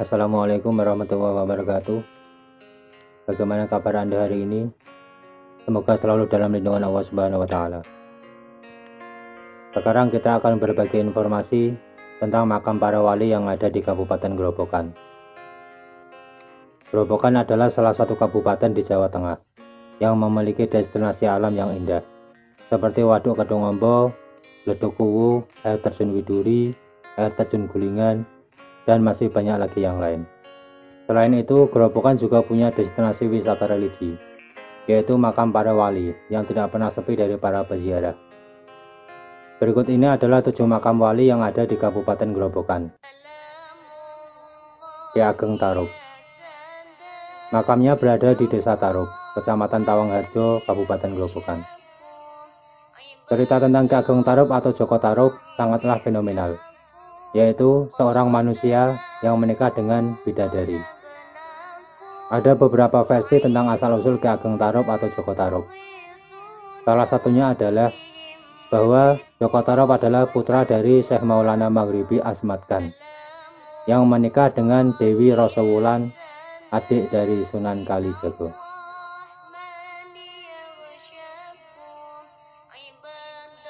Assalamualaikum warahmatullahi wabarakatuh. Bagaimana kabar Anda hari ini? Semoga selalu dalam lindungan Allah Subhanahu wa taala. Sekarang kita akan berbagi informasi tentang makam para wali yang ada di Kabupaten Grobogan. Grobogan adalah salah satu kabupaten di Jawa Tengah yang memiliki destinasi alam yang indah seperti Waduk Kedungombo, Leduk Kuwu, air terjun Widuri, air terjun Gulingan, dan masih banyak lagi yang lain. Selain itu, Grobogan juga punya destinasi wisata religi, yaitu makam para wali yang tidak pernah sepi dari para peziarah. Berikut ini adalah 7 makam wali yang ada di Kabupaten Grobogan. Ki Ageng Tarub. Makamnya berada di Desa Tarub, Kecamatan Tawangharjo, Kabupaten Grobogan. Cerita tentang Ki Ageng Tarub atau Joko Tarub sangatlah fenomenal, yaitu seorang manusia yang menikah dengan bidadari. Ada beberapa versi tentang asal-usul Ki Ageng Tarub atau Joko Tarub. Salah satunya adalah bahwa Joko Tarub adalah putra dari Syekh Maulana Maghribi Asmad Khan yang menikah dengan Dewi Rosowulan, adik dari Sunan Kalijaga.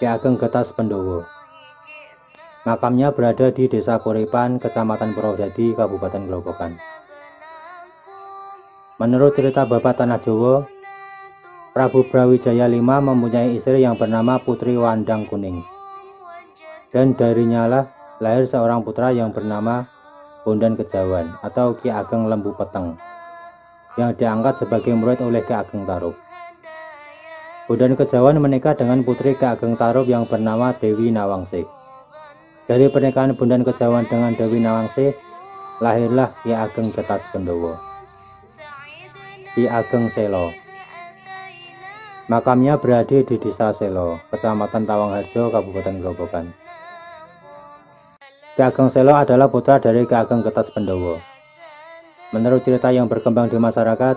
Ki Ageng Getas Pendowo. Makamnya berada di Desa Kuripan, Kecamatan Purwodadi, Kabupaten Grobogan. Menurut cerita Babat Tanah Jawa, Prabu Brawijaya V mempunyai istri yang bernama Putri Wandang Kuning, dan darinya lah lahir seorang putra yang bernama Bondan Kejawan atau Ki Ageng Lembu Peteng, yang diangkat sebagai murid oleh Ki Ageng Tarub. Bondan Kejawan menikah dengan putri Ki Ageng Tarub yang bernama Dewi Nawangsih. Dari pernikahan Bondan Kejawan dengan Dewi Nawangsih, lahirlah Ki Ageng Getas Pendowo. Ki Ageng Selo. Makamnya berada di Desa Selo, Kecamatan Tawangharjo, Kabupaten Grobogan. Ki Ageng Selo adalah putra dari Ki Ageng Getas Pendowo. Menurut cerita yang berkembang di masyarakat,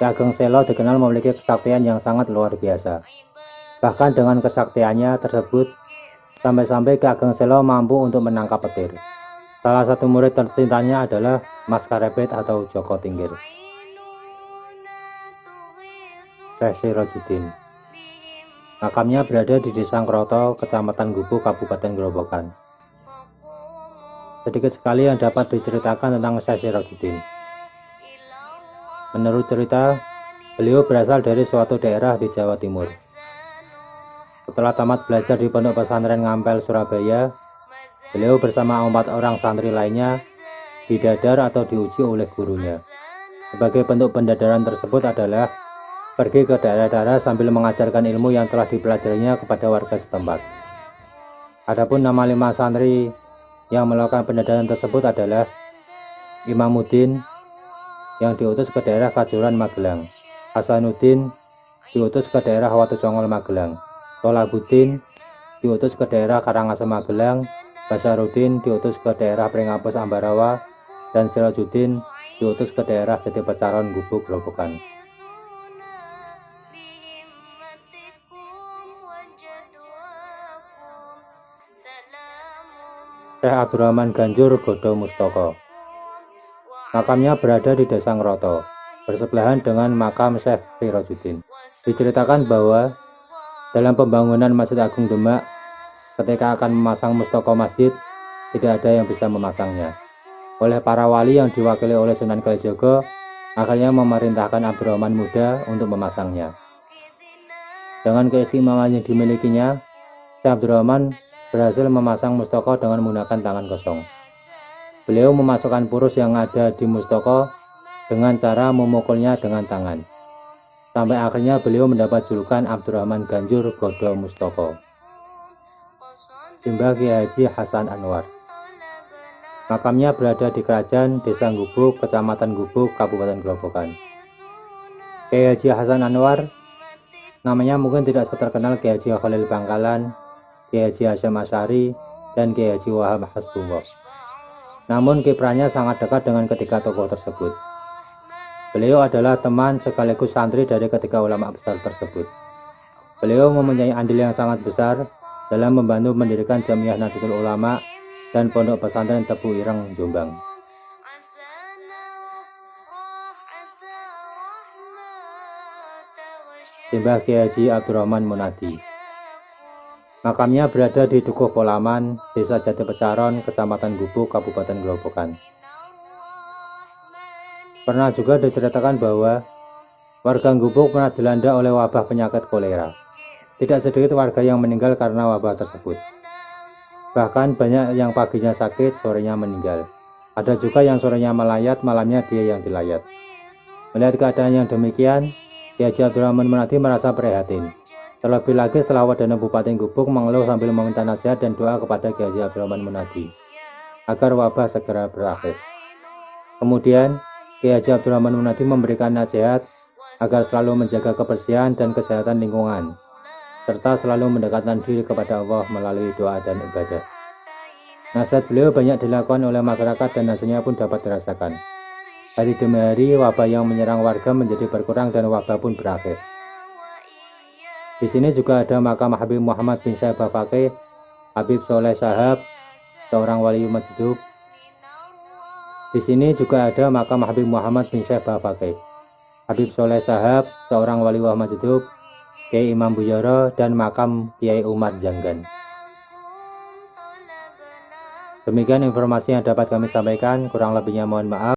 Ki Ageng Selo dikenal memiliki kesaktian yang sangat luar biasa. Bahkan dengan kesaktiannya tersebut, sampai-sampai Ki Ageng Selo mampu untuk menangkap petir. Salah satu murid tercintanya adalah Mas Karepet atau Joko Tingkir. Syekh Sirojudin. Makamnya berada di Desa Kroto, Kecamatan Gubuk, Kabupaten Grobogan. Sedikit sekali yang dapat diceritakan tentang Syekh Sirojudin. Menurut cerita, beliau berasal dari suatu daerah di Jawa Timur. Setelah tamat belajar di Pondok Pesantren Ngampel, Surabaya, beliau bersama 4 orang santri lainnya didadar atau diuji oleh gurunya. Sebagai bentuk pendadaran tersebut adalah pergi ke daerah-daerah sambil mengajarkan ilmu yang telah dipelajarinya kepada warga setempat. Adapun nama 5 santri yang melakukan pendadaran tersebut adalah Imamuddin yang diutus ke daerah Kajuran Magelang, Hasanuddin diutus ke daerah Watu Congol Magelang, Tolabuddin diutus ke daerah Karangasem Magelang, Basaruddin diutus ke daerah Pringapus Ambarawa, dan Sirajuddin diutus ke daerah Jati Pecaron Gubuk Grobogan. Syekh Abdurrahman Ganjur Godo Mustoko. Makamnya berada di Desa Ngroto, bersebelahan dengan makam Syekh Sirojudin. Diceritakan bahwa dalam pembangunan Masjid Agung Demak, ketika akan memasang mustoko masjid, tidak ada yang bisa memasangnya. Oleh para wali yang diwakili oleh Sunan Kalijaga, akhirnya memerintahkan Abdurrahman Muda untuk memasangnya. Dengan keistimewaan yang dimilikinya, Syekh Abdurrahman berhasil memasang mustoko dengan menggunakan tangan kosong. Beliau memasukkan purus yang ada di mustoko dengan cara memukulnya dengan tangan. Sampai akhirnya beliau mendapat julukan Abdurrahman Ganjur Godo Mustoko. Simbah Kiai Haji Hasan Anwar. Makamnya berada di Kerajaan Desa Gubuk, Kecamatan Gubuk, Kabupaten Grobogan. Kiai Haji Hasan Anwar namanya mungkin tidak seterkenal Kiai Haji Khalil Bangkalan, Kiai Haji Hasyim Asy'ari, dan Kiai Haji Wahab Hasbullah. Namun kiprahnya sangat dekat dengan ketiga tokoh tersebut. Beliau adalah teman sekaligus santri dari ketiga ulama besar tersebut. Beliau mempunyai andil yang sangat besar dalam membantu mendirikan Jamiah Nahdlatul Ulama dan Pondok Pesantren Tebu Ireng, Jombang. Simbah Kiai Haji Abdurrahman Munadi. Makamnya berada di Dukuh Polaman, Desa Jati Pecaron, Kecamatan Gubuk, Kabupaten Grobogan. Pernah juga diceritakan bahwa warga Gubuk pernah dilanda oleh wabah penyakit kolera. Tidak sedikit warga yang meninggal karena wabah tersebut. Bahkan banyak yang paginya sakit, sorenya meninggal. Ada juga yang sorenya melayat, malamnya dia yang dilayat. Melihat keadaan yang demikian, Kiai Haji Abdurrahman Munadi merasa prihatin. Terlebih lagi setelah Wadana Bupati Gubuk mengeluh sambil meminta nasihat dan doa kepada Kiai Haji Abdurrahman Munadi agar wabah segera berakhir. Kemudian, Kiai Haji Abdurrahman Munadi memberikan nasihat agar selalu menjaga kebersihan dan kesehatan lingkungan, serta selalu mendekatkan diri kepada Allah melalui doa dan ibadah. Nasihat beliau banyak dilakukan oleh masyarakat dan hasilnya pun dapat dirasakan. Hari demi hari, wabah yang menyerang warga menjadi berkurang dan wabah pun berakhir. Di sini juga ada makam Habib Muhammad bin Syaibah Faqih, Habib Soleh Shahab, seorang wali umat hidup. Di sini juga ada makam Habib Muhammad bin Syaibah Faqih, Habib Soleh Shahab, seorang wali umat hidup, Kiai Imam Buyoro, dan makam Kiai Umar Janggan. Demikian informasi yang dapat kami sampaikan, kurang lebihnya mohon maaf.